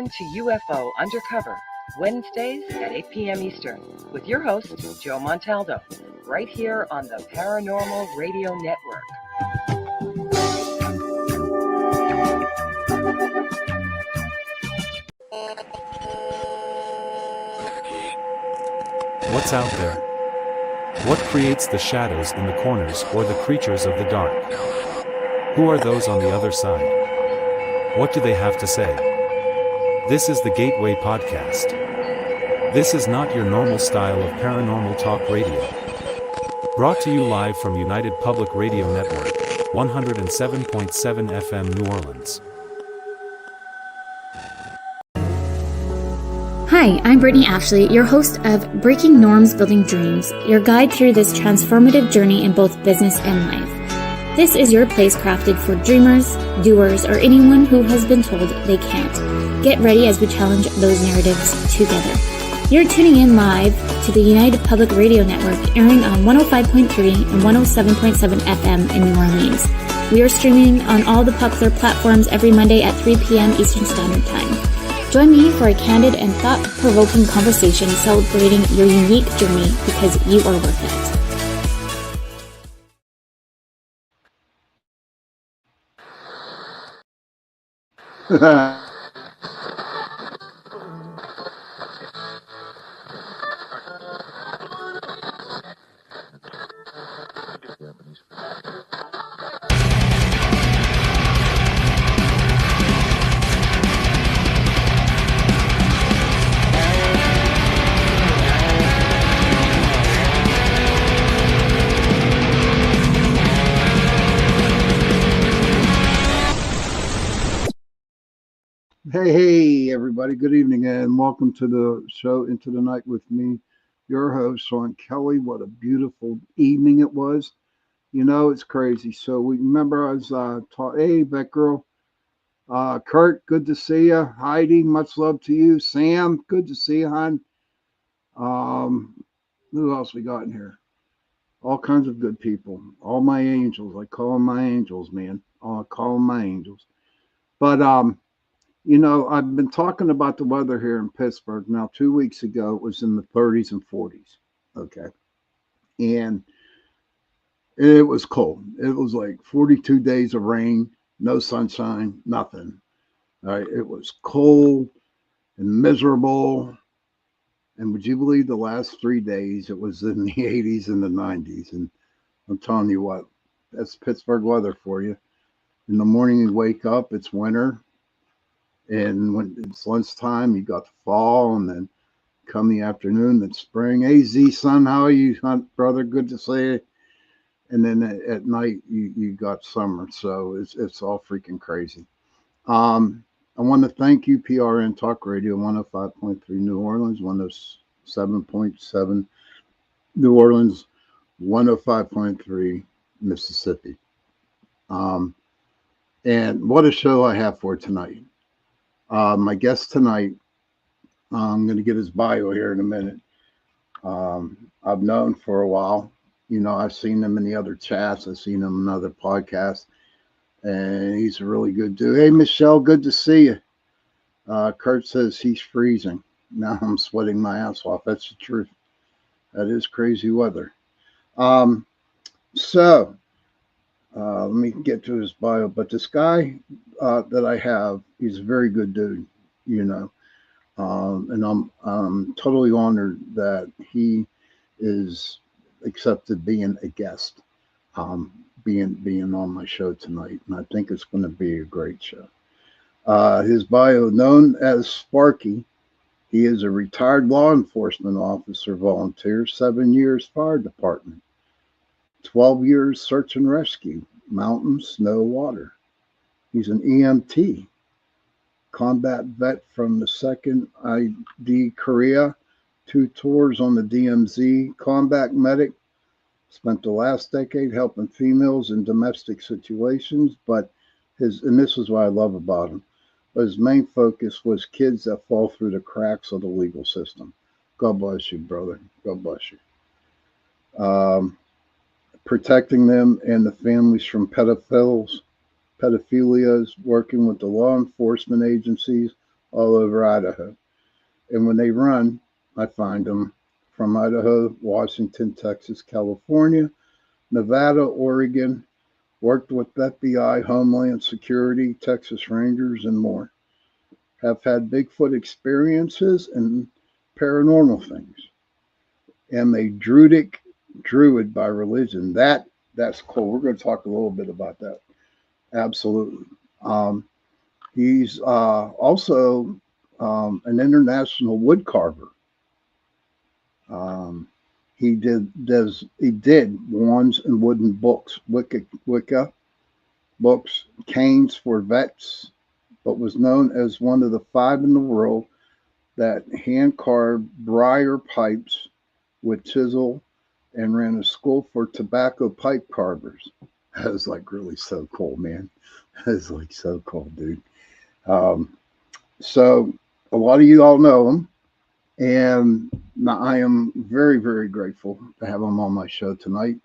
in to UFO Undercover, Wednesdays at 8 p.m. Eastern, with your host, Joe Montaldo, right here on the Paranormal Radio Network. What's out there? What creates the shadows in the corners or the creatures of the dark? Who are those on the other side? What do they have to say? This is the Gateway Podcast. This is not your normal style of paranormal talk radio. Brought to you live from United Public Radio Network, 107.7 FM New Orleans. Hi, I'm Brittany Ashley, your host of Breaking Norms, Building Dreams, your guide through this transformative journey in both business and life. This is your place crafted for dreamers, doers, or anyone who has been told they can't. Get ready as we challenge those narratives together. You're tuning in live to the United Public Radio Network, airing on 105.3 and 107.7 FM in New Orleans. We are streaming on all the popular platforms every Monday at 3 p.m. Eastern Standard Time. Join me for a candid and thought-provoking conversation celebrating your unique journey because you are worth it. Hey, everybody. Good evening and welcome to the show Into the Night with me, your host, Sean Kelly. What a beautiful evening it was. You know, it's crazy. So we remember I was taught, hey, that girl, Kurt, good to see you. Heidi, much love to you. Sam, good to see you, hon. Who else we got in here? All kinds of good people. All my angels. I call them my angels, man. I call them my angels. But, you know, I've been talking about the weather here in Pittsburgh. Now, 2 weeks ago, it was in the 30s and 40s. Okay. And it was cold. It was like 42 days of rain, no sunshine, nothing. All right. It was cold and miserable. And would you believe the last 3 days it was in the 80s and the 90s? And I'm telling you what, that's Pittsburgh weather for you. In the morning, you wake up, it's winter. And when it's lunchtime, you got the fall, and then come the afternoon, it's spring. Hey, Z, son, how are you, brother? Good to see you. And then at night, you got summer. So it's all freaking crazy. I want to thank you, PRN Talk Radio, 105.3 New Orleans, 107.7 New Orleans, 105.3 Mississippi. And what a show I have for tonight. My guest tonight, I'm going to get his bio here in a minute. I've known for a while. You know, I've seen him in the other chats. I've seen him in other podcasts. And he's a really good dude. Hey, Michelle, good to see you. Kurt says he's freezing. Now I'm sweating my ass off. That's the truth. That is crazy weather. Let me get to his bio. But this guy that I have, he's a very good dude, you know. And I'm totally honored that he is accepted being a guest, being on my show tonight. And I think it's going to be a great show. His bio, known as Sparky, he is a retired law enforcement officer, volunteer, 7 years fire department, 12 years search and rescue, mountain, snow, water. He's an EMT, combat vet from the 2nd ID Korea, 2 tours on the DMZ, combat medic, spent the last decade helping females in domestic situations, but and this is what I love about him, but his main focus was kids that fall through the cracks of the legal system. God bless you, brother. God bless you. Protecting them and the families from pedophilias, working with the law enforcement agencies all over Idaho. And when they run, I find them from Idaho, Washington, Texas, California, Nevada, Oregon, worked with FBI, Homeland Security, Texas Rangers, and more. Have had Bigfoot experiences and paranormal things. Am a druid by religion. That's cool. We're going to talk a little bit about that. Absolutely. He's also an international wood carver. He did wands and wooden books, Wicca books, canes for vets, but was known as one of the 5 in the world that hand carved briar pipes with chisel and ran a school for tobacco pipe carvers. That was like really so cool, man. That is like so cool, dude. So a lot of you all know him, and I am very, very grateful to have him on my show tonight.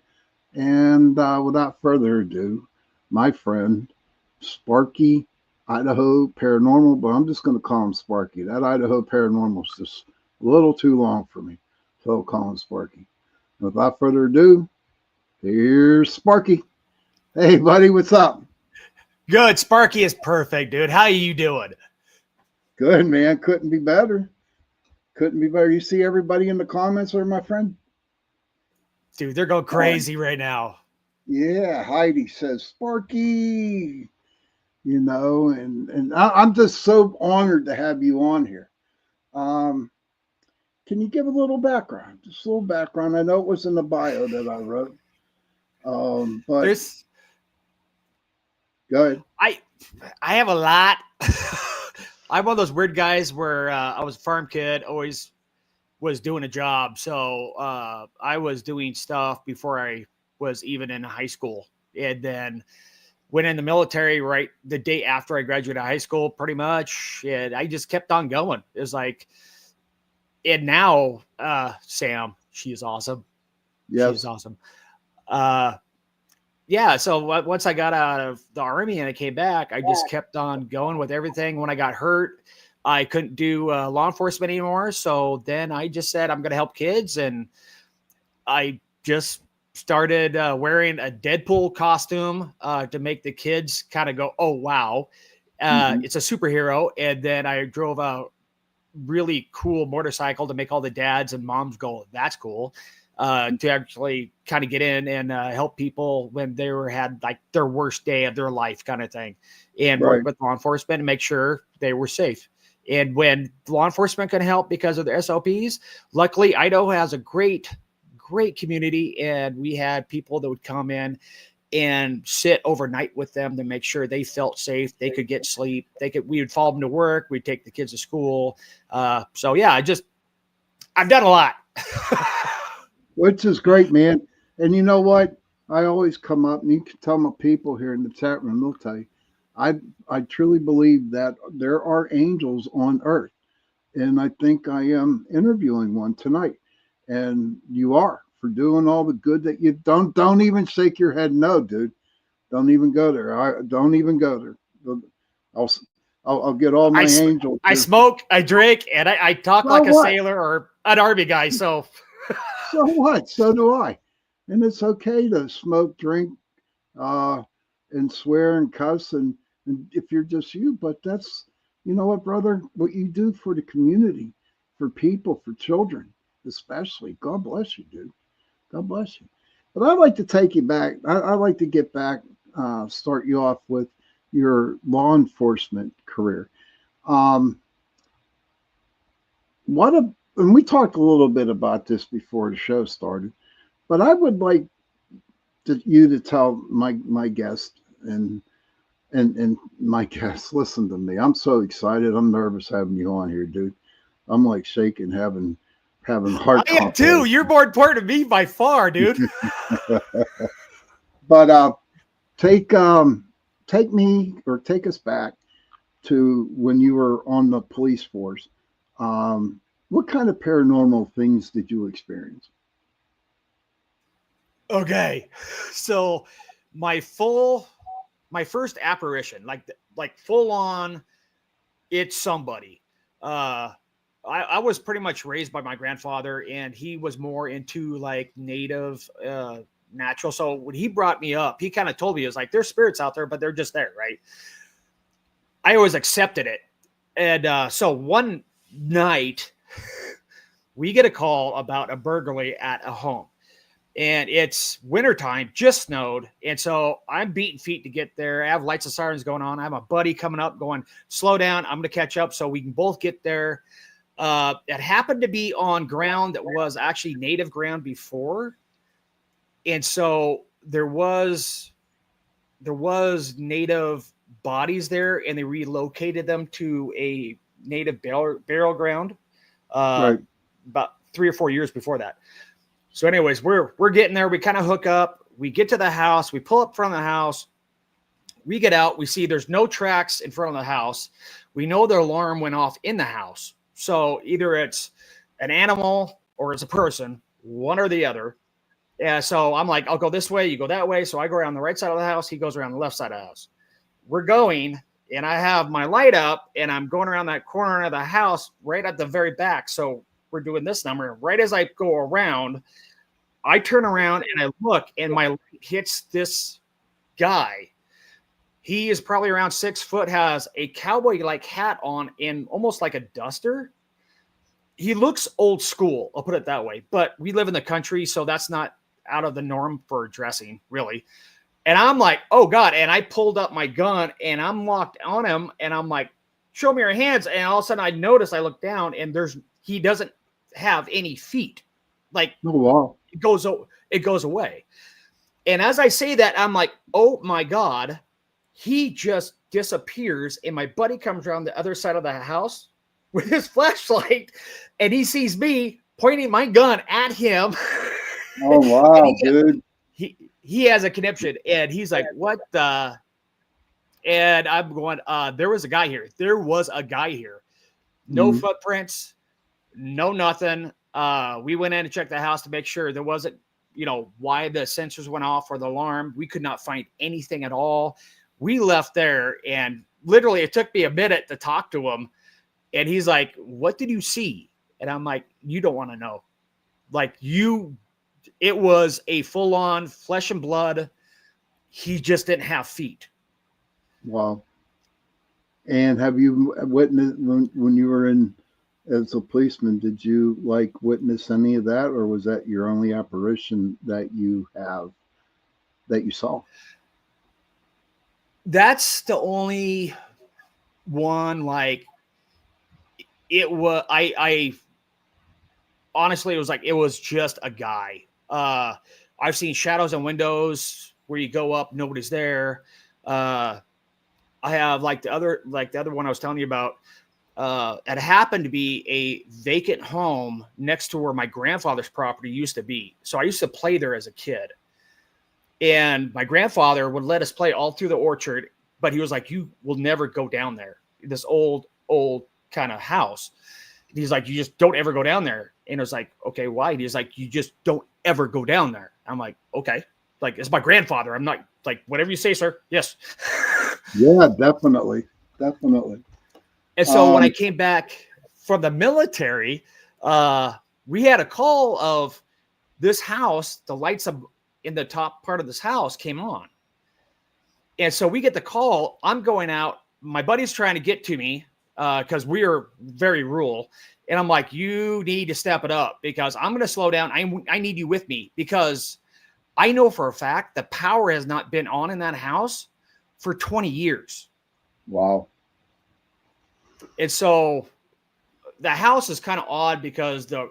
And without further ado, my friend Sparky Idaho Paranormal, but I'm just going to call him Sparky. That Idaho Paranormal is just a little too long for me, so I'll call him Sparky. Without further ado, here's Sparky. Hey, buddy, what's up? Good. Sparky is perfect, dude. How you doing? Good, man. Couldn't be better. Couldn't be better. You see everybody in the comments there, my friend? Dude, they're going crazy right now. Yeah, Heidi says, Sparky, and I'm just so honored to have you on here. Can you give a little background? Just a little background. I know it was in the bio that I wrote. But go ahead. I have a lot. I'm one of those weird guys where I was a farm kid, always was doing a job. So I was doing stuff before I was even in high school, and then went in the military right the day after I graduated high school, pretty much. And I just kept on going. It was like, and now Sam, she is awesome. Yes. She's awesome. Yeah, so once I got out of the Army and I came back, I just kept on going with everything. When I got hurt, I couldn't do law enforcement anymore. So then I just said, I'm going to help kids. And I just started wearing a Deadpool costume to make the kids kind of go, oh, wow, it's a superhero. And then I drove a really cool motorcycle to make all the dads and moms go, that's cool. To actually kind of get in and help people when they had like their worst day of their life kind of thing, and work with law enforcement and make sure they were safe. And when law enforcement can help because of the SOPs, luckily Idaho has a great community, and we had people that would come in and sit overnight with them to make sure they felt safe. They could get sleep. We would follow them to work. We'd take the kids to school. So yeah, I've done a lot. Which is great, man. And you know what? I always come up, and you can tell my people here in the chat room, they'll tell you, I truly believe that there are angels on earth. And I think I am interviewing one tonight. And you are, for doing all the good that you don't even shake your head. No, dude. Don't even go there. Don't even go there. I'll get all my angels. I smoke, I drink, and I talk like a sailor or an Army guy. So so what? So do I. And it's okay to smoke, drink, and swear and cuss, and if you're just you. But that's, you know what, brother, what you do for the community, for people, for children especially. God bless you, dude. God bless you. But I'd like to take you back. I'd like to get back, start you off with your law enforcement career. And we talked a little bit about this before the show started, but I would like you to tell my guest and my guests, listen to me. I'm so excited. I'm nervous having you on here, dude. I'm like shaking, having heart. I am too. You're more important to me by far, dude. But take me, or take us back to when you were on the police force. What kind of paranormal things did you experience? Okay, so my first apparition, like full on, it's somebody. I was pretty much raised by my grandfather, and he was more into like native, natural. So when he brought me up, he kind of told me, it was like, there's spirits out there, but they're just there, right? I always accepted it. And so one night, we get a call about a burglary at a home. And it's wintertime, just snowed. And so I'm beating feet to get there. I have lights and sirens going on. I have a buddy coming up going, slow down. I'm going to catch up so we can both get there. It happened to be on ground that was actually native ground before. And so there was native bodies there, and they relocated them to a native burial ground Right. about 3 or 4 years before that. So anyways, we're getting there. We kind of hook up. We get to the house. We pull up front of the house. We get out. We see there's no tracks in front of the house. We know the alarm went off in the house. So either it's an animal or it's a person, one or the other. Yeah. So I'm like, I'll go this way. You go that way. So I go around the right side of the house. He goes around the left side of the house. We're going, and I have my light up, and I'm going around that corner of the house right at the very back. So we're doing this number. Right as I go around, I turn around and I look, and my light hits this guy. He is probably around 6 foot, has a cowboy-like hat on and almost like a duster. He looks old school, I'll put it that way. But we live in the country, so that's not out of the norm for dressing, really. And I'm like, oh, God. And I pulled up my gun, and I'm locked on him, and I'm like, show me your hands. And all of a sudden, I look down, and he doesn't have any feet. Like, Oh, wow. it goes away. And as I say that, I'm like, oh my God, he just disappears. And my buddy comes around the other side of the house with his flashlight, and he sees me pointing my gun at him. Oh, wow, dude. He has a conniption, and he's like, what the? And I'm going, there was a guy here. There was a guy here. No footprints, no nothing. We went in and checked the house to make sure there wasn't, why the sensors went off or the alarm. We could not find anything at all. We left there, and literally it took me a minute to talk to him. And he's like, what did you see? And I'm like, you don't want to know. Like, it was a full on flesh and blood. He just didn't have feet. Wow. And have you witnessed when you were in as a policeman, did you witness any of that, or was that your only apparition that you saw? That's the only one. It was, I honestly, it was just a guy. I've seen shadows in windows where you go up, nobody's there. I have the other one I was telling you about. It happened to be a vacant home next to where my grandfather's property used to be. So I used to play there as a kid. And my grandfather would let us play all through the orchard, but he was like, you will never go down there. This old kind of house. He's like, you just don't ever go down there. And it was like, okay, why? And he's like, you just don't ever go down there. I'm like, okay. It's my grandfather. I'm not whatever you say, sir. Yes. Yeah, definitely. Definitely. And so when I came back from the military, we had a call of this house. The lights in the top part of this house came on. And so we get the call. I'm going out. My buddy's trying to get to me because we are very rural. And I'm like, you need to step it up because I'm going to slow down. I need you with me because I know for a fact the power has not been on in that house for 20 years. Wow. And so the house is kind of odd because the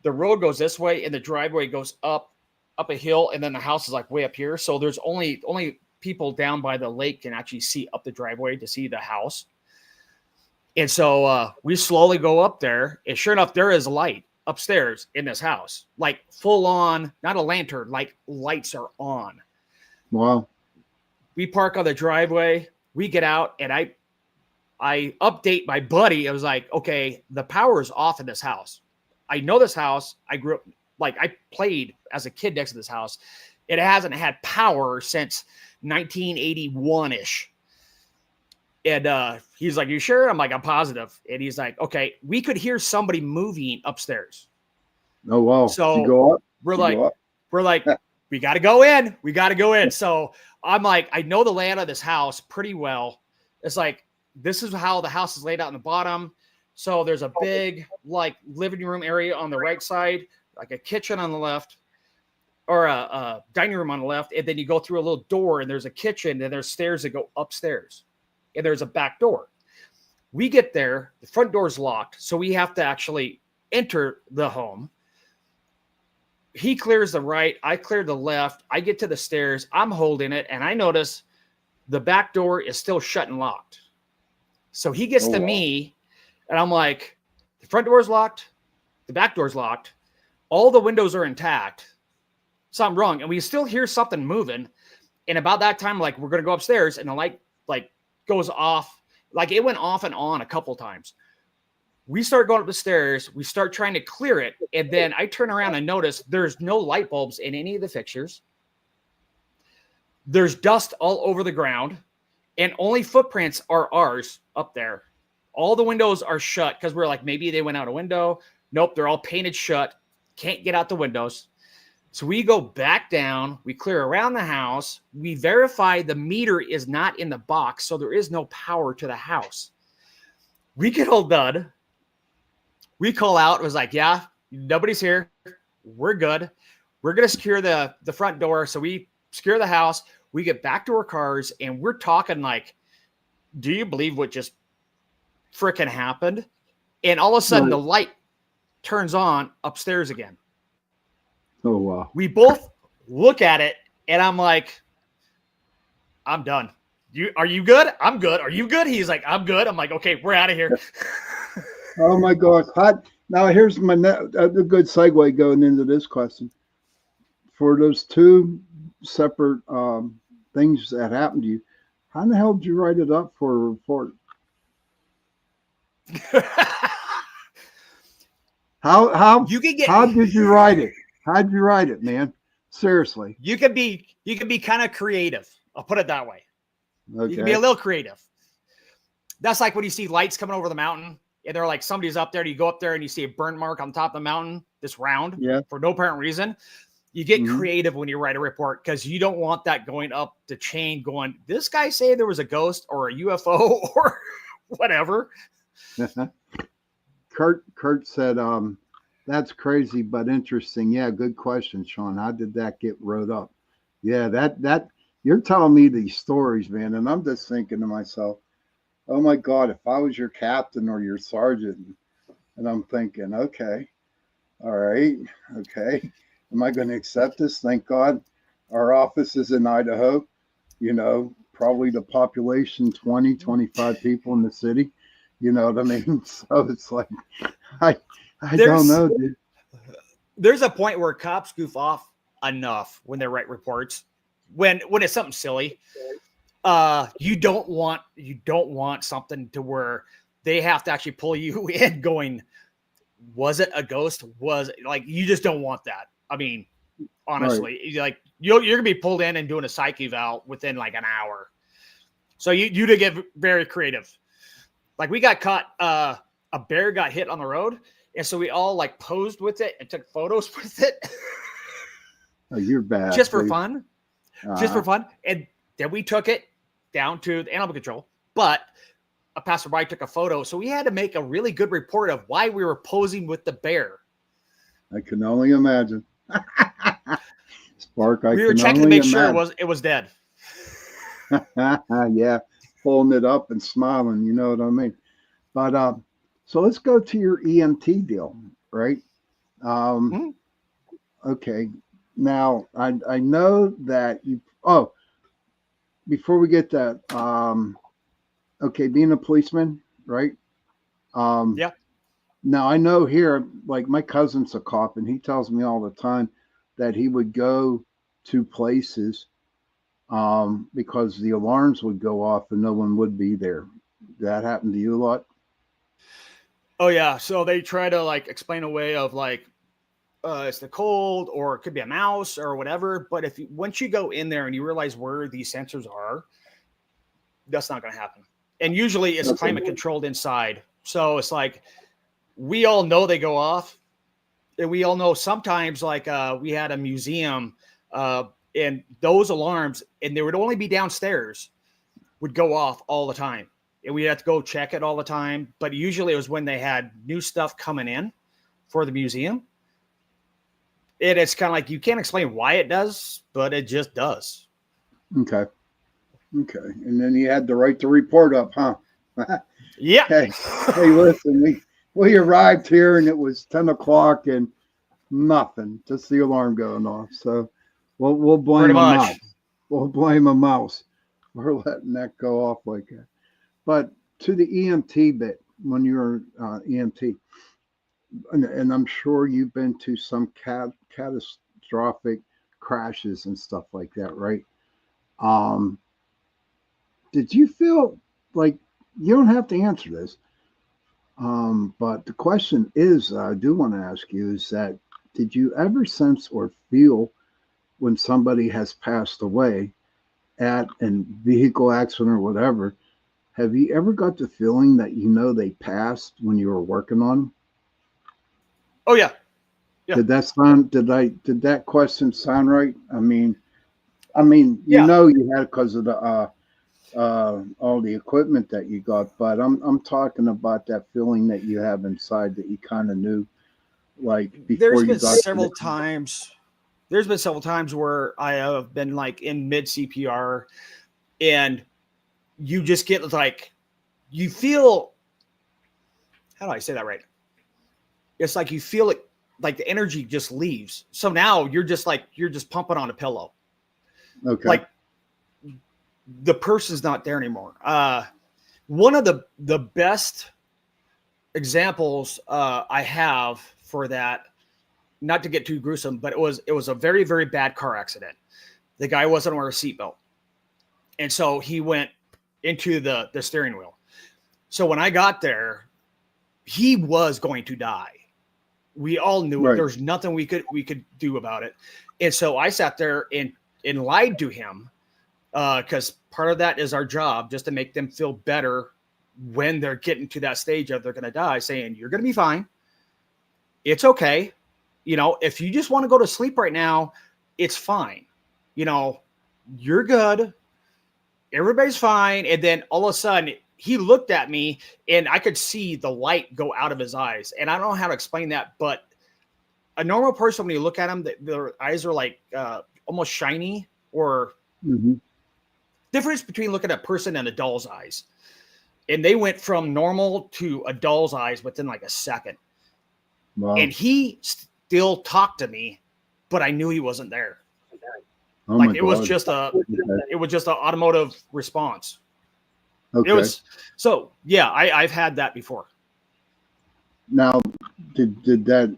road goes this way and the driveway goes up a hill, and then the house is way up here. So there's only people down by the lake can actually see up the driveway to see the house. And so we slowly go up there, and sure enough, there is a light upstairs in this house, full on, not a lantern, lights are on. Wow. We park on the driveway. We get out, and I update my buddy. I was like, okay, the power is off in this house. I know this house. I grew up, I played as a kid next to this house. It hasn't had power since 1981-ish. And he's like, "You sure?" I'm like, "I'm positive." And he's like, "Okay." We could hear somebody moving upstairs. Oh wow! Did you So go up? we're Did you like, go up? we're like, we got to go in. We got to go in. So I'm like, I know the layout of this house pretty well. It's like, this is how the house is laid out in the bottom. So there's a big like living room area on the right side, like a kitchen on the left, or a dining room on the left. And then you go through a little door and there's a kitchen and there's stairs that go upstairs. And there's a back door. We get there, the front door's locked. So we have to actually enter the home. He clears the right, I clear the left. I get to the stairs, I'm holding it, and I notice the back door is still shut and locked. So he gets to me, and I'm like, the front door is locked, the back door is locked, all the windows are intact. Something wrong, and we still hear something moving. And about that time, like, we're gonna go upstairs, and the light like goes off, like it went off and on a couple times. We start going up the stairs. We start trying to clear it. And then I turn around and notice there's no light bulbs in any of the fixtures. There's dust all over the ground. And only footprints are ours up there. All the windows are shut because we're like, maybe they went out a window. Nope, they're all painted shut. Can't get out the windows. So we go back down. We clear around the house. We verify the meter is not in the box. So there is no power to the house. We get all done. We call out. It was like, yeah, nobody's here. We're good. We're going to secure the front door. So we secure the house. We get back to our cars and we're talking like, do you believe what just freaking happened? And all of a sudden the light turns on upstairs again. Oh, wow. We both look at it and I'm like, I'm done. Are you good? I'm good. Are you good? He's like, I'm good. I'm like, okay, we're out of here. Oh my God! Now here's a good segue going into this question. For those two separate things that happened to you, how in the hell did you write it up for a report? How you can get? How did you write it? How did you write it, man? Seriously, you can be kind of creative. I'll put it that way. Okay. You can be a little creative. That's like when you see lights coming over the mountain. And they're like, somebody's up there. You go up there and you see a burn mark on top of the mountain, this round, for no apparent reason. You get creative when you write a report because you don't want that going up the chain going, this guy say there was a ghost or a UFO or whatever. Kurt said, that's crazy, but interesting. Yeah, good question, Sean. How did that get wrote up? Yeah, that you're telling me these stories, man. And I'm just thinking to myself, oh my God, if I was your captain or your sergeant, and I'm thinking, okay, all right, okay, am I going to accept this? Thank God our office is in Idaho, probably the population 20, 25 people in the city, you know what I mean? So it's like, I don't know, dude. There's a point where cops goof off enough when they write reports, when it's something silly. You don't want something to where they have to actually pull you in going, was it a ghost? Was it, like, you just don't want that. I mean, honestly, like you're going to be pulled in and doing a psych eval within like an hour. So you to get very creative. Like we got caught, a bear got hit on the road. And so we all like posed with it and took photos with it. Oh, you're bad. Just for fun. Just for fun. And then we took it down to the animal control, but a passerby took a photo. So we had to make a really good report of why we were posing with the bear. I can only imagine. Spark, we were checking to make sure it was dead. Yeah, pulling it up and smiling, you know what I mean? But so let's go to your EMT deal, right? Okay. Now I know that you. Oh, before we get that, okay, being a policeman, right? Yeah. Now I know here, like my cousin's a cop, and he tells me all the time that he would go to places because the alarms would go off and no one would be there. Did that happen to you a lot? Oh yeah. So they try to like explain a way of like, it's the cold, or it could be a mouse or whatever. But once you go in there and you realize where these sensors are, that's not going to happen. And usually it's Okay. climate controlled inside. So it's like, we all know they go off. And we all know sometimes, like we had a museum and those alarms, and they would only be downstairs, would go off all the time. And we had to go check it all the time. But usually it was when they had new stuff coming in for the museum. And it's kind of like, you can't explain why it does, but it just does. Okay. And then you had the right to report up, huh? Yeah. Hey, listen, we arrived here and it was 10 o'clock and nothing, just the alarm going off. So we'll blame a mouse. We'll blame a mouse. We're letting that go off like that. But to the EMT bit, when you're EMT, and I'm sure you've been to some catastrophic crashes and stuff like that, right? Did you feel like, you don't have to answer this, but the question is, I do want to ask you, is that did you ever sense or feel when somebody has passed away at a vehicle accident or whatever, have you ever got the feeling that they passed when you were working on them? Oh yeah. Yeah. Did did that question sound right? I mean, Yeah. you had, because of the all the equipment that you got, but I'm talking about that feeling that you have inside that you kind of knew, like, before There's you been got several times. There's been several times where I have been like in mid CPR, and you just get like, you feel, how do I say that right? It's like you feel it, like the energy just leaves. So now you're just pumping on a pillow. Okay. Like the person's not there anymore. One of the best examples I have for that, not to get too gruesome, but it was a very, very bad car accident. The guy wasn't wearing a seatbelt. And so he went into the steering wheel. So when I got there, he was going to die. We all knew it. There's nothing we could do about it. And so I sat there and lied to him, because part of that is our job, just to make them feel better when they're getting to that stage of they're going to die, saying, you're going to be fine. It's okay. If you just want to go to sleep right now, it's fine. You're good. Everybody's fine. And then all of a sudden he looked at me and I could see the light go out of his eyes. And I don't know how to explain that, but a normal person, when you look at them, their eyes are like almost shiny, or difference between looking at a person and a doll's eyes. And they went from normal to a doll's eyes within like a second. Wow. And he still talked to me, but I knew he wasn't there. Oh, like it was just it was just an automotive response. Okay. It was, so yeah, I've had that before. Now, did that,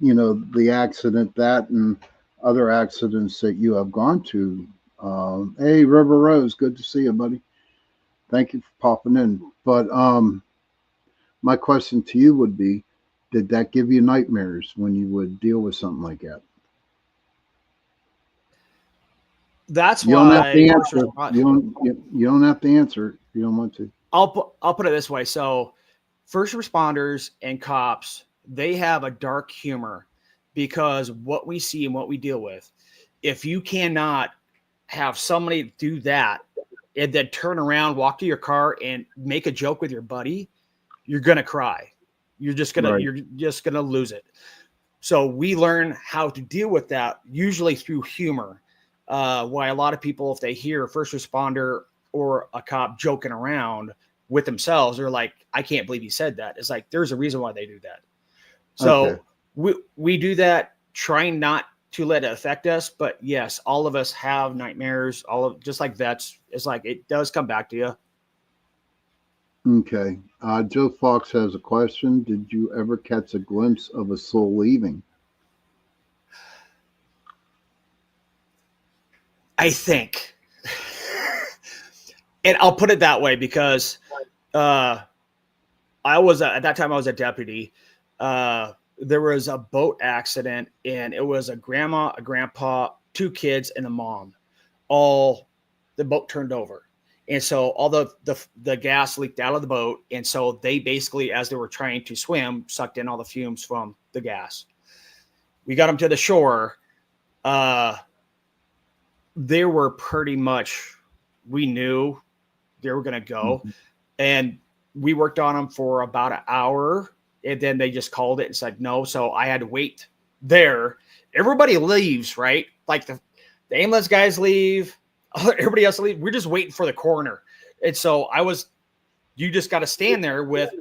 the accident, that and other accidents that you have gone to, hey, River Rose, good to see you, buddy. Thank you for popping in. But my question to you would be, did that give you nightmares when you would deal with something like that? That's you why don't have to answer. You don't have to answer if you don't want to. I'll put it this way. So first responders and cops, they have a dark humor, because what we see and what we deal with, if you cannot have somebody do that and then turn around, walk to your car and make a joke with your buddy, you're going to cry. You're just going to lose it. So we learn how to deal with that, usually through humor. Why a lot of people, if they hear a first responder or a cop joking around with themselves, they're like, I can't believe he said that. It's like, there's a reason why they do that. So we do that, trying not to let it affect us. But yes, all of us have nightmares, just like vets. It's like, it does come back to you. Okay. Joe Fox has a question. Did you ever catch a glimpse of a soul leaving? I think. And I'll put it that way because at that time I was a deputy. There was a boat accident, and it was a grandma, a grandpa, 2 kids, and a mom. The boat turned over. And so all the gas leaked out of the boat. And so they basically, as they were trying to swim, sucked in all the fumes from the gas. We got them to the shore. They were pretty much, we knew they were going to go. And we worked on them for about an hour. And then they just called it and said no. So I had to wait there. Everybody leaves, right? Like the ambulance guys leave. Everybody else leave. We're just waiting for the coroner. And so you just got to stand there with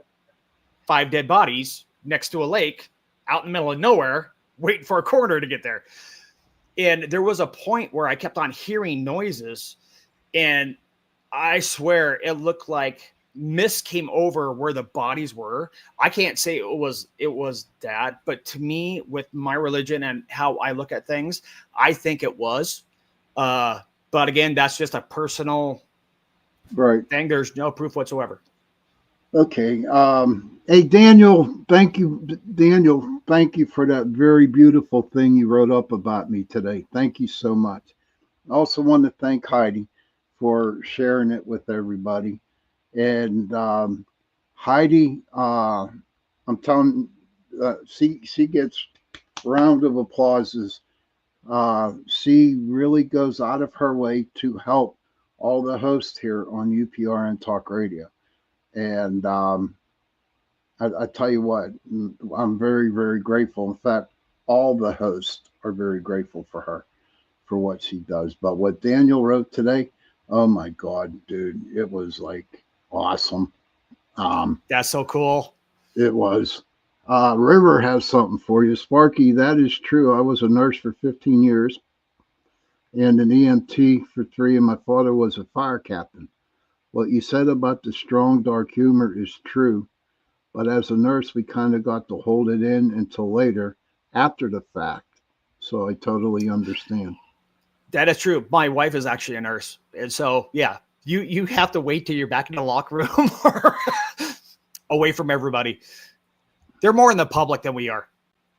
5 dead bodies next to a lake out in the middle of nowhere, waiting for a coroner to get there. And there was a point where I kept on hearing noises, and I swear it looked like mist came over where the bodies were. I can't say it was that, but to me, with my religion and how I look at things, I think it was. But again, that's just a personal thing. There's no proof whatsoever. Okay. Hey, Daniel, thank you. Daniel, thank you for that very beautiful thing you wrote up about me today. Thank you so much. I also want to thank Heidi for sharing it with everybody. And Heidi, I'm telling she gets a round of applauses. She really goes out of her way to help all the hosts here on UPRN Talk Radio. And I tell you what, I'm very, very grateful. In fact, all the hosts are very grateful for her, for what she does. But what Daniel wrote today, oh my God, dude, it was like awesome. That's so cool. It was. River has something for you. Sparky, that is true. I was a nurse for 15 years and an EMT for 3, and my father was a fire captain. What you said about the strong, dark humor is true, but as a nurse, we kind of got to hold it in until later, after the fact. So I totally understand. That is true. My wife is actually a nurse. And so, yeah, you have to wait till you're back in the locker room or away from everybody. They're more in the public than we are.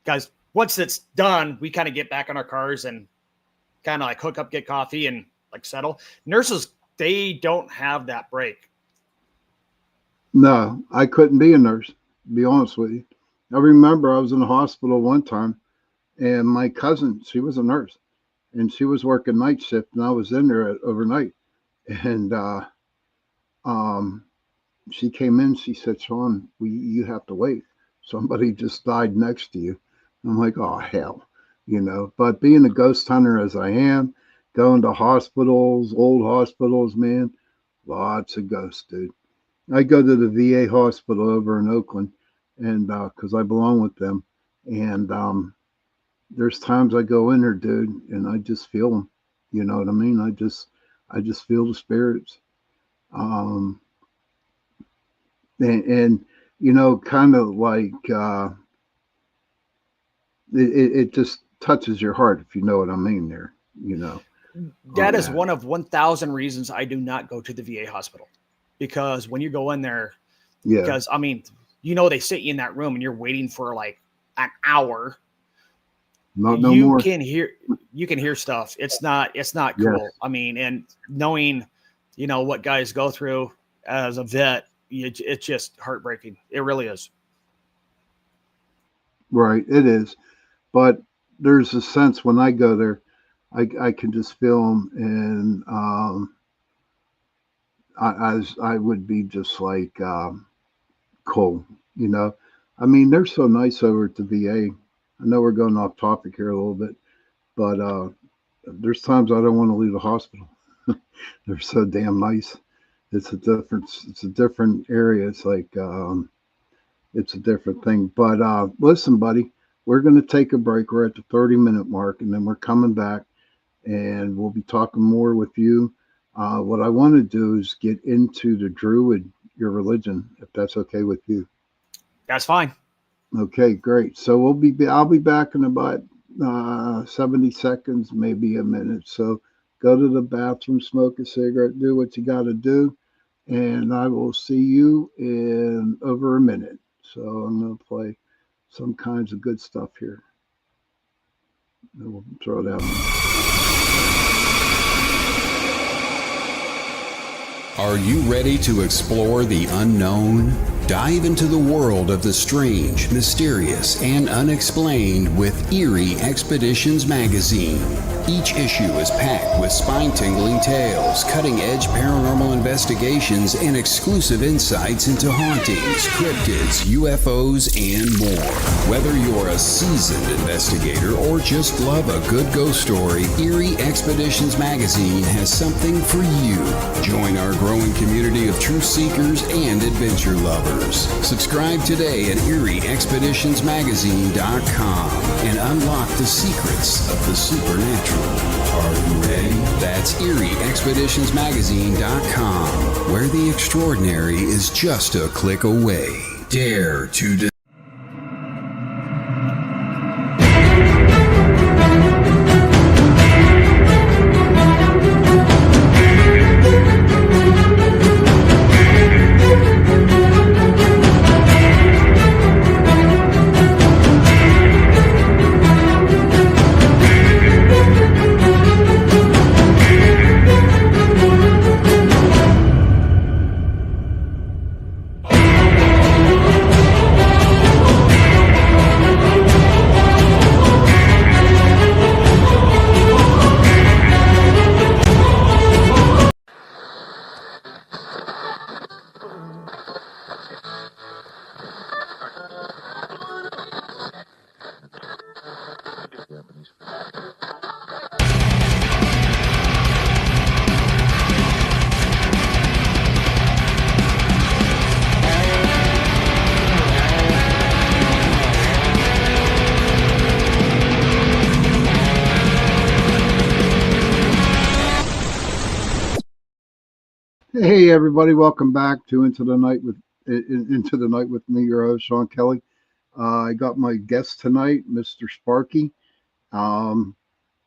Guys, once it's done, we kind of get back in our cars and kind of like hook up, get coffee, and like settle. Nurses, they don't have that break. No, I couldn't be a nurse, to be honest with you. I remember I was in the hospital one time, and my cousin, she was a nurse, and she was working night shift, and I was in there overnight. And she came in, she said, Sean, you have to wait. Somebody just died next to you. I'm like, oh, hell, But being a ghost hunter as I am, going to hospitals, old hospitals, man, lots of ghosts, dude. I go to the VA hospital over in Oakland, and because I belong with them. And there's times I go in there, dude, and I just feel them. You know what I mean? I just feel the spirits. And kind of like it just touches your heart, if you know what I mean there, That is one of 1,000 reasons I do not go to the VA hospital, because when you go in there, because I mean, they sit you in that room and you're waiting for like an hour. No more. You can hear stuff. It's not cool. Yes. I mean, and knowing, what guys go through as a vet, it's just heartbreaking. It really is. Right. It is. But there's a sense when I go there, I can just feel them, and I would be just like cool, I mean, they're so nice over at the VA. I know we're going off topic here a little bit, but there's times I don't want to leave the hospital. They're so damn nice. It's a different area. It's like it's a different thing. But listen, buddy, we're going to take a break. We're at the 30-minute mark, and then we're coming back, and we'll be talking more with you. What I want to do is get into the Druid, your religion, if that's okay with you. That's fine. Okay, great. So I'll be back in about 70 seconds, maybe a minute. So go to the bathroom, smoke a cigarette, do what you got to do, and I will see you in over a minute. So I'm going to play some kinds of good stuff here. And we'll throw it out. Are you ready to explore the unknown? Dive into the world of the strange, mysterious, and unexplained with Eerie Expeditions magazine. Each issue is packed with spine-tingling tales, cutting-edge paranormal investigations, and exclusive insights into hauntings, cryptids, UFOs, and more. Whether you're a seasoned investigator or just love a good ghost story, Eerie Expeditions magazine has something for you. Join our growing community of truth seekers and adventure lovers. Subscribe today at EerieExpeditionsMagazine.com and unlock the secrets of the supernatural. Are you ready? That's EerieExpeditionsMagazine.com, where the extraordinary is just a click away. Dare to Hey everybody, welcome back to Into the Night with me, your host Sean Kelly. I got my guest tonight, Mr. Sparky.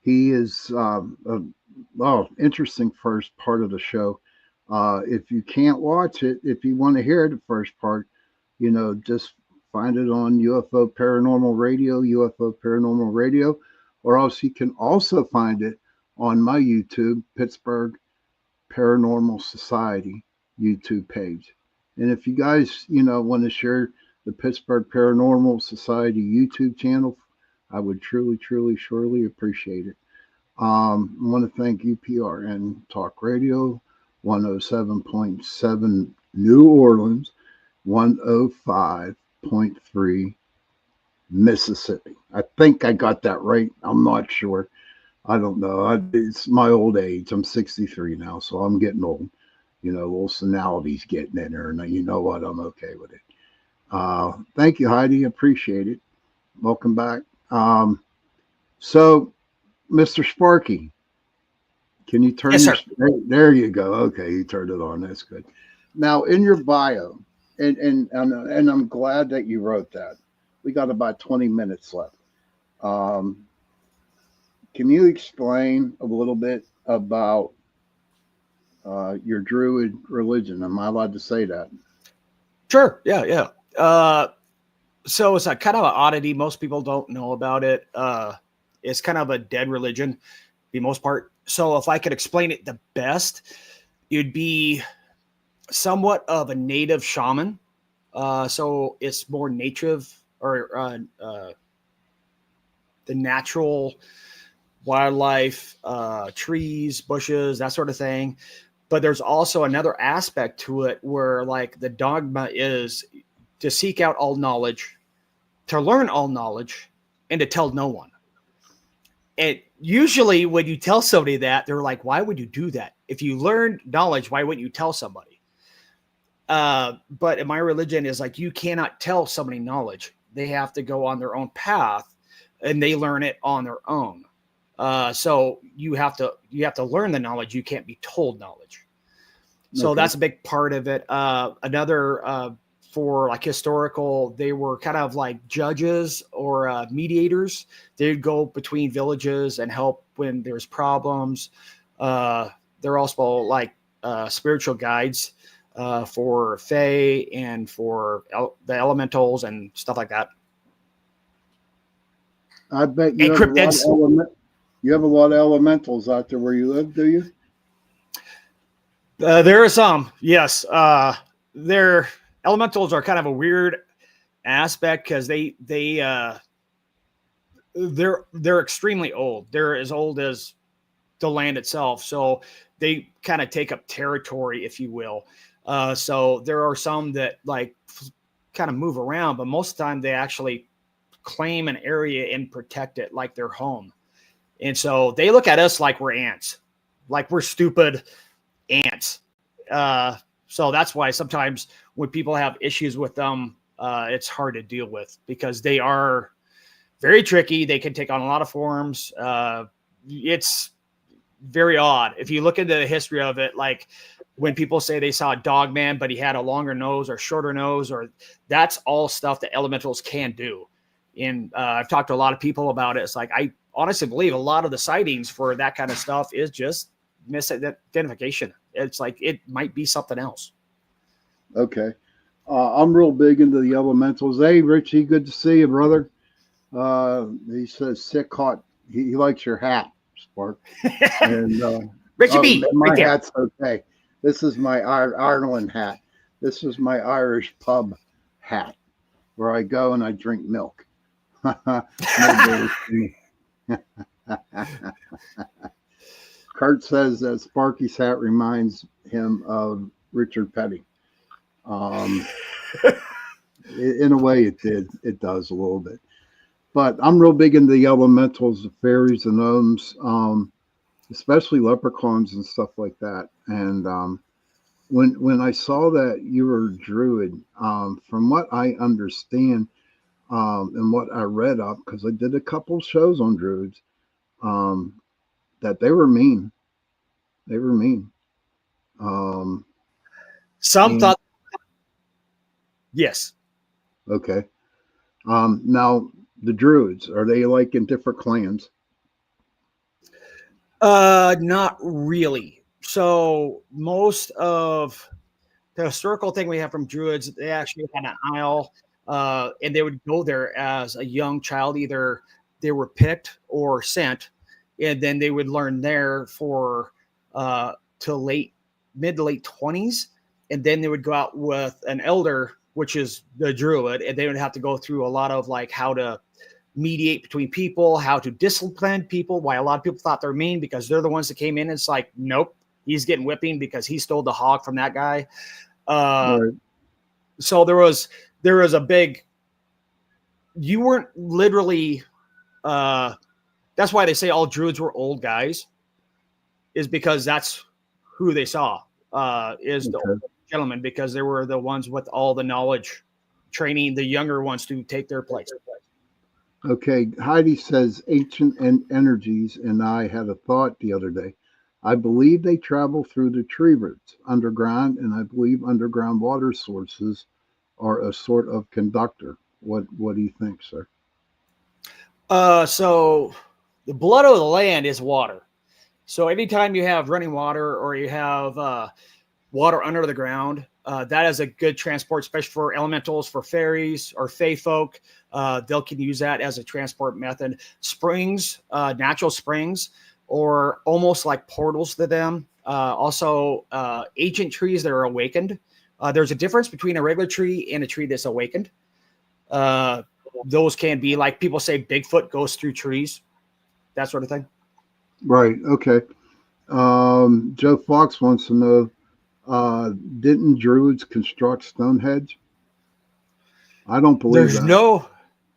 He is interesting first part of the show. If you can't watch it, if you want to hear the first part, just find it on UFO Paranormal Radio, or else you can also find it on my YouTube, Pittsburgh Paranormal Society YouTube page. And if you guys, want to share the Pittsburgh Paranormal Society YouTube channel, I would truly, surely appreciate it. I want to thank UPRN Talk Radio, 107.7 New Orleans, 105.3 Mississippi. I think I got that right. I'm not sure. I don't know. It's my old age. I'm 63 now, so I'm getting old. Little senility's getting in there, and you know what? I'm okay with it. Thank you, Heidi. Appreciate it. Welcome back. So, Mr. Sparky, can you turn Yes, your... sir. There you go. Okay, you turned it on. That's good. Now, in your bio, and I'm glad that you wrote that. We got about 20 minutes left. Can you explain a little bit about your Druid religion? Am I allowed to say that? Sure. Yeah. So it's a kind of an oddity. Most people don't know about it. It's kind of a dead religion, for the most part. So if I could explain it the best, it'd be somewhat of a native shaman. So it's more native or the natural wildlife, trees, bushes, that sort of thing. But there's also another aspect to it where like the dogma is to seek out all knowledge, to learn all knowledge, and to tell no one. And usually when you tell somebody that, they're like, why would you do that? If you learned knowledge, why wouldn't you tell somebody? But in my religion is like, you cannot tell somebody knowledge. They have to go on their own path and they learn it on their own. So you have to learn the knowledge. You can't be told knowledge. So Okay. that's a big part of it. Another, for like historical, they were kind of like judges or mediators. They'd go between villages and help when there's problems. They're also like spiritual guides for Fae and for the elementals and stuff like that. I bet you And have, cryptids. you have a lot of elementals out there where you live, do you? There are some, yes. Their elementals are kind of a weird aspect because they're extremely old. They're as old as the land itself, so they kind of take up territory, if you will. So there are some that like kind of move around, but most of the time they actually claim an area and protect it like their home. And so they look at us like we're ants, like we're stupid ants. So that's why sometimes when people have issues with them, it's hard to deal with because they are very tricky. They can take on a lot of forms. It's very odd. If you look into the history of it, like when people say they saw a dog man, but he had a longer nose or shorter nose, or that's all stuff that elementals can do. And I've talked to a lot of people about it. It's like, I honestly believe a lot of the sightings for that kind of stuff is just misidentification. It's like, it might be something else. Okay. I'm real big into the elementals. Hey, Richie, good to see you, brother. He says sick hot. He likes your hat, Spark. And Richie B, my right there. hat's okay. This is my Ireland hat. This is my Irish pub hat, where I go and I drink milk. Kurt says that Sparky's hat reminds him of Richard Petty. In a way, it does a little bit. But I'm real big into the elementals, the fairies and gnomes, especially leprechauns and stuff like that. And when I saw that you were a druid, from what I understand and what I read up, because I did a couple shows on druids, that they were mean. They were mean. Some thought, yes. Okay. Now, the druids, are they like in different clans? Not really. So most of the historical thing we have from druids, they actually had an isle, and they would go there as a young child. Either they were picked or sent, and then they would learn there for to mid to late 20s, and then they would go out with an elder, which is the druid, and they would have to go through a lot of like how to mediate between people, how to discipline people, why a lot of people thought they're mean because they're the ones that came in. It's like, nope, he's getting whipping because he stole the hog from that guy. Right. So there was a big, you weren't literally, that's why they say all druids were old guys, is because that's who they saw, is the old gentlemen, because they were the ones with all the knowledge, training the younger ones to take their place. Okay, Heidi says ancient energies, and I had a thought the other day. I believe they travel through the tree roots underground, and I believe underground water sources are a sort of conductor. What do you think, sir? So the blood of the land is water. So anytime you have running water or you have water under the ground, that is a good transport, especially for elementals, for fairies or fae folk. They can use that as a transport method. Springs, natural springs, or almost like portals to them. Also, ancient trees that are awakened. There's a difference between a regular tree and a tree that's awakened. Those can be like people say Bigfoot goes through trees, that sort of thing. Right. Okay. Joe Fox wants to know, didn't druids construct Stonehenge? I don't believe that.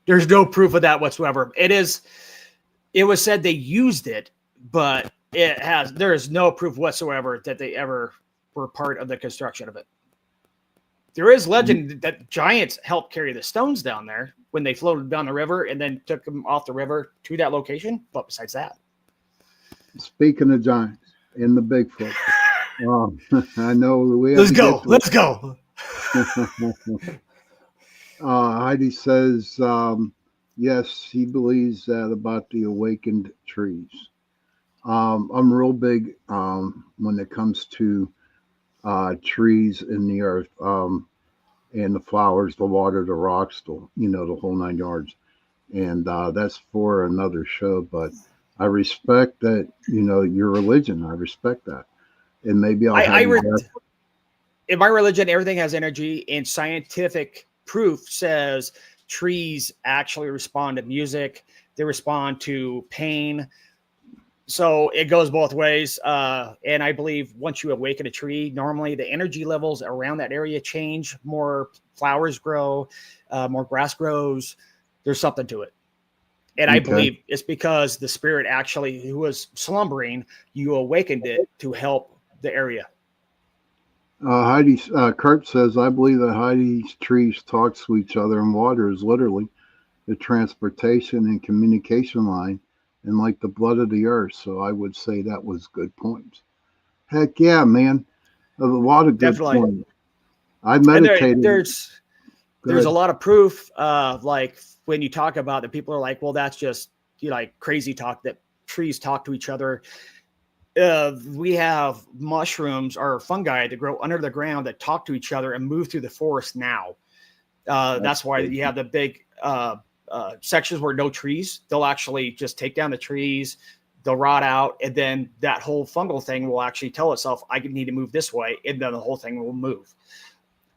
There's no proof of that whatsoever. It was said they used it, but there is no proof whatsoever that they ever were part of the construction of it. There is legend that giants helped carry the stones down there when they floated down the river and then took them off the river to that location. But besides that, speaking of giants in the Bigfoot, I know we have Let's go. Heidi says, yes, he believes that about the awakened trees. I'm real big when it comes to trees in the earth, and the flowers, the water, the rocks, the whole 9 yards. And that's for another show, but I respect that, your religion. I respect that. and maybe I'll have you back. In my religion, everything has energy, and scientific proof says trees actually respond to music. They respond to pain. So it goes both ways. And I believe once you awaken a tree, normally the energy levels around that area change. More flowers grow, more grass grows. There's something to it. And I believe it's because the spirit actually, who was slumbering, you awakened it to help the area. Kurt says, I believe that Heidi's trees talk to each other, and water is literally the transportation and communication line, and like the blood of the earth. So I would say that was good points. Heck yeah, man. A lot of good points. I meditated. There's a lot of proof. Like when you talk about it, people are like, well, that's just like crazy talk that trees talk to each other. We have mushrooms or fungi that grow under the ground that talk to each other and move through the forest now. That's why you have the big sections where no trees. They'll actually just take down the trees, they'll rot out, and then that whole fungal thing will actually tell itself, I need to move this way, and then the whole thing will move.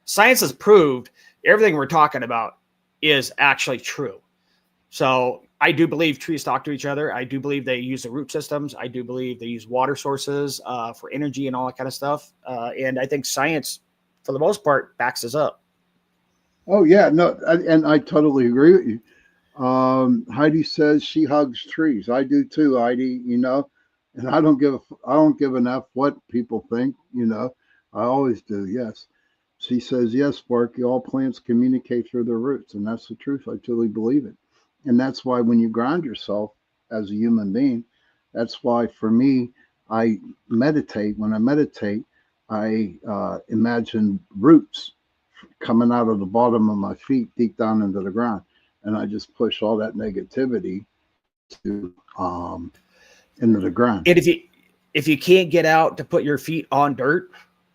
Science has proved everything we're talking about is actually true. So I do believe trees talk to each other. I do believe they use the root systems. I do believe they use water sources for energy and all that kind of stuff. And I think science, for the most part, backs us up. Oh, yeah. No, and I totally agree with you. Heidi says she hugs trees. I do too, Heidi, and I don't give an F what people think, I always do. Yes. She says, yes, Sparky, all plants communicate through their roots. And that's the truth. I truly believe it. And that's why when you ground yourself as a human being, that's why for me, I meditate. When I meditate, I imagine roots coming out of the bottom of my feet deep down into the ground. And I just push all that negativity to into the ground. And if you can't get out to put your feet on dirt,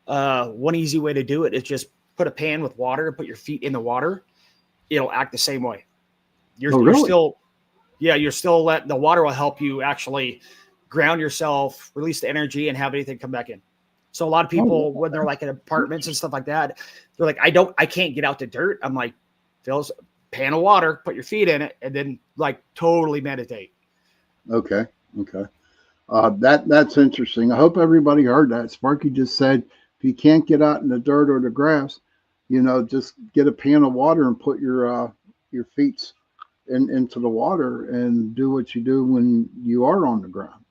one easy way to do it is just put a pan with water and put your feet in the water. It'll act the same way. You're still letting the water will help you actually ground yourself, release the energy, and have anything come back in. So a lot of people, when they're like in apartments and stuff like that, they're like, I can't get out to dirt. I'm like, fill a pan of water, put your feet in it, and then like totally meditate. Okay. That's interesting. I hope everybody heard that. Sparky just said, if you can't get out in the dirt or the grass, just get a pan of water and put your feet into the water and do what you do when you are on the ground.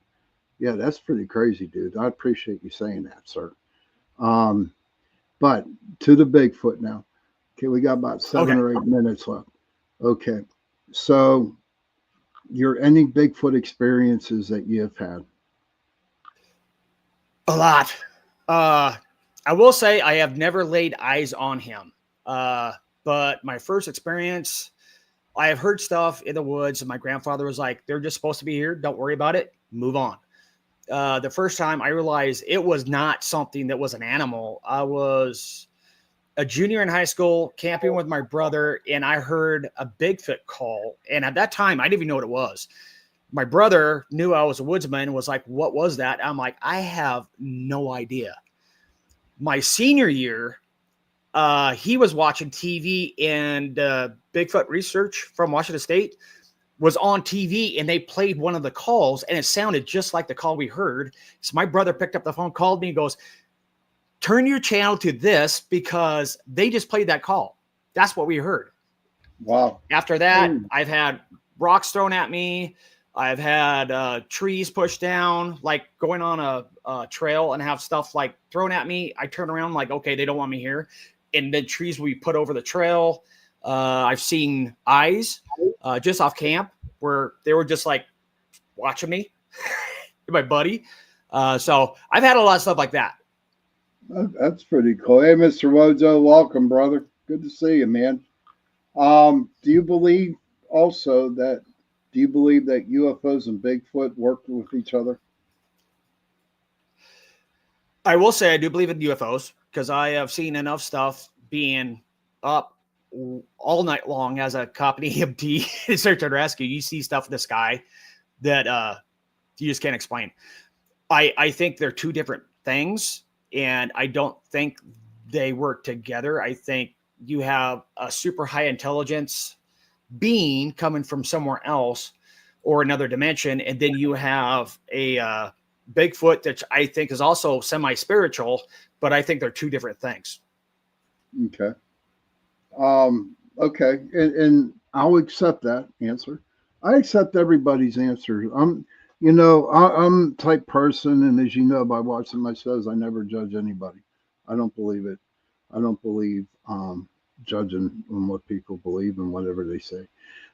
Yeah, that's pretty crazy, dude. I appreciate you saying that, sir. But to the Bigfoot now. Okay, we got about 7 or 8 minutes left. Okay, so any Bigfoot experiences that you have had? A lot. I will say I have never laid eyes on him. But my first experience, I have heard stuff in the woods, and my grandfather was like, they're just supposed to be here. Don't worry about it. Move on. The first time I realized it was not something that was an animal. I was a junior in high school camping with my brother, and I heard a Bigfoot call. And at that time, I didn't even know what it was. My brother knew I was a woodsman and was like, what was that? I'm like, I have no idea. My senior year, he was watching TV, and Bigfoot Research from Washington State was on TV, and they played one of the calls, and it sounded just like the call we heard. So my brother picked up the phone, called me, and goes, turn your channel to this because they just played that call. That's what we heard. Wow. After that, I've had rocks thrown at me. I've had trees pushed down, like going on a trail and have stuff like thrown at me. I turn around like, okay, they don't want me here. And then trees will be put over the trail. I've seen eyes just off camp where they were just like watching me, my buddy. So I've had a lot of stuff like that. That's pretty cool. Hey, Mr. Wojo, welcome, brother. Good to see you, man. Do you believe that UFOs and Bigfoot work with each other? I will say I do believe in UFOs because I have seen enough stuff being up all night long as a cop and EMT in search and rescue. You see stuff in the sky that you just can't explain. I think they're two different things, and I don't think they work together. I think you have a super high intelligence being coming from somewhere else or another dimension, and then you have a Bigfoot that I think is also semi-spiritual, but I think they're two different things. Okay. Okay. And I'll accept that answer. I accept everybody's answer. I'm the type person, and as you know by watching my shows, I never judge anybody. I don't believe it. I don't believe judging on what people believe and whatever they say.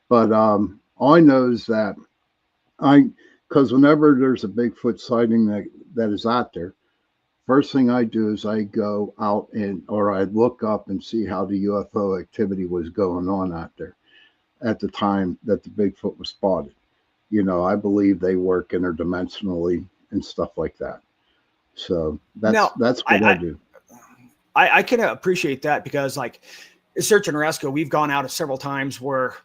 But all I know is that because whenever there's a Bigfoot sighting that is out there, first thing I do is I go out or I look up and see how the UFO activity was going on out there at the time that the Bigfoot was spotted. I believe they work interdimensionally and stuff like that. So that's what I do. I can appreciate that because, like, search and rescue, we've gone out several times where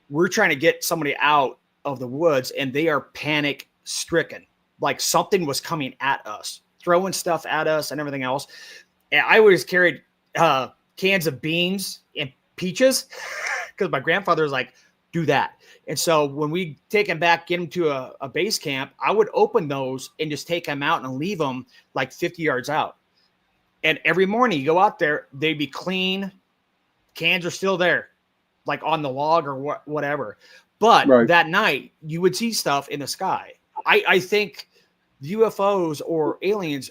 we're trying to get somebody out of the woods and they are panic stricken. Like something was coming at us, throwing stuff at us and everything else. And I always carried cans of beans and peaches because my grandfather was like, do that. And so when we take them back, get them to a base camp, I would open those and just take them out and leave them like 50 yards out. And every morning you go out there, they'd be clean. Cans are still there, like on the log or whatever. But that night you would see stuff in the sky. I think UFOs or aliens,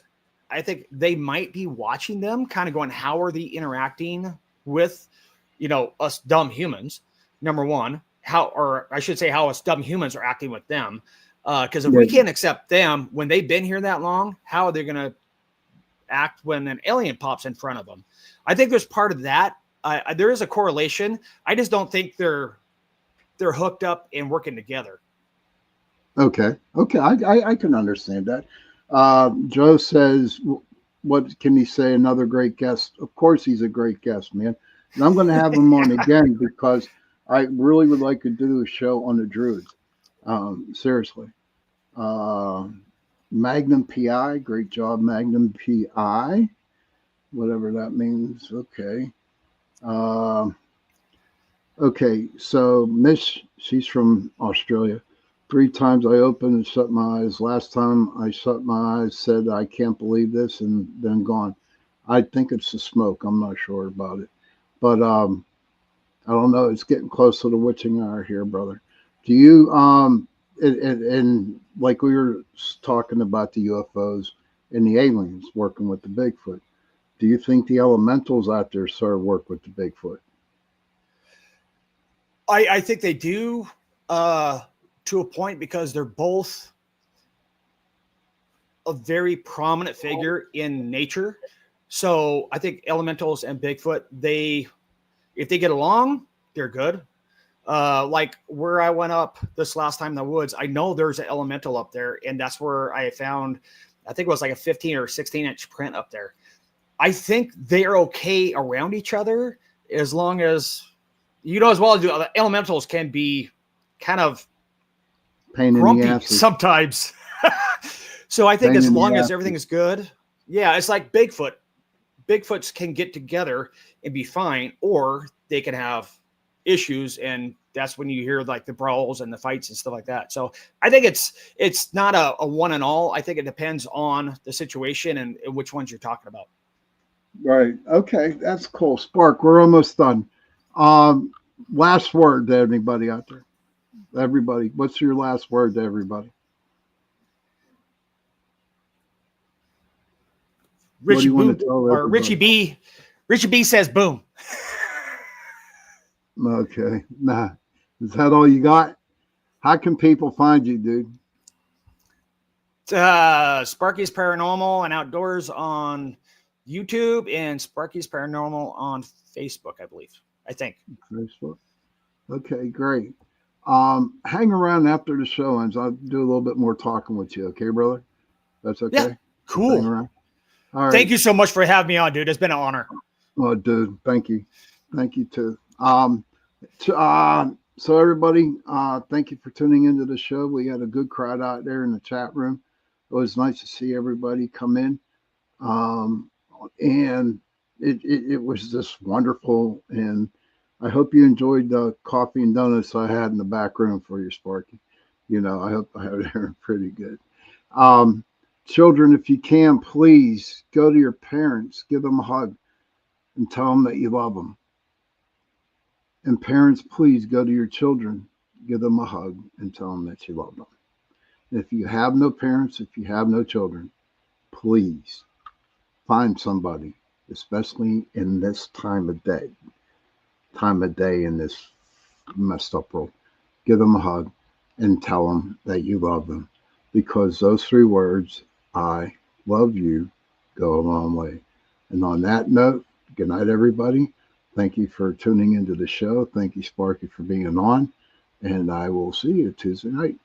I think they might be watching them, kind of going, how are they interacting with, us dumb humans? Number one, how us dumb humans are acting with them. Because if we can't accept them when they've been here that long, how are they going to act when an alien pops in front of them? I think there's part of that. There is a correlation. I just don't think they're hooked up and working together. Okay. I can understand that. Joe says, what can he say? Another great guest. Of course, he's a great guest, man. And I'm going to have him on again because I really would like to do a show on the Druids. Seriously. Magnum PI. Great job, Magnum PI. Whatever that means. Okay. Okay. So Miss, she's from Australia. 3 times I opened and shut my eyes. Last time I shut my eyes, said, I can't believe this, and then gone. I think it's the smoke. I'm not sure about it. But I don't know. It's getting close to the witching hour here, brother. Do you, and like we were talking about the UFOs and the aliens working with the Bigfoot, do you think the elementals out there sort of work with the Bigfoot? I think they do. To a point, because they're both a very prominent figure in nature. So I think elementals and Bigfoot, if they get along, they're good. Like where I went up this last time in the woods, I know there's an elemental up there, and that's where I found, I think it was like a 15 or 16-inch print up there. I think they're okay around each other as long as, as well as the elementals can be kind of pain grumpy in the ass sometimes. So I think as long as everything is good, it's like Bigfoot. Bigfoots can get together and be fine, or they can have issues, and that's when you hear like the brawls and the fights and stuff like that. So I think it's not a one and all. I think it depends on the situation and which ones you're talking about. Right. Okay, that's cool. Spark, we're almost done. Last word to anybody out there. Everybody, what's your last word to everybody? Richie B says boom. Okay. Nah. Is that all you got? How can people find you, dude? Sparky's Paranormal and Outdoors on YouTube and Sparky's Paranormal on Facebook, I think. Facebook. Okay, great. Hang around after the show ends. I'll do a little bit more talking with you. Okay, brother? That's okay? Yeah, cool. Hang around. All right. Thank you so much for having me on, dude. It's been an honor. Oh, dude. Thank you. Thank you too. So everybody, thank you for tuning into the show. We had a good crowd out there in the chat room. was nice to see everybody come in. And it was just wonderful. And I hope you enjoyed the coffee and donuts I had in the back room for you, Sparky. I hope I had it pretty good. Um, Children, if you can, please go to your parents, give them a hug, and tell them that you love them. And parents, please go to your children, give them a hug, and tell them that you love them. If you have no parents, if you have no children, please find somebody, especially in this time of day in this messed up world. Give them a hug and tell them that you love them, because those 3 words, I love you, go a long way. And on that note, good night, everybody. Thank you for tuning into the show. Thank you, Sparky, for being on. And I will see you Tuesday night.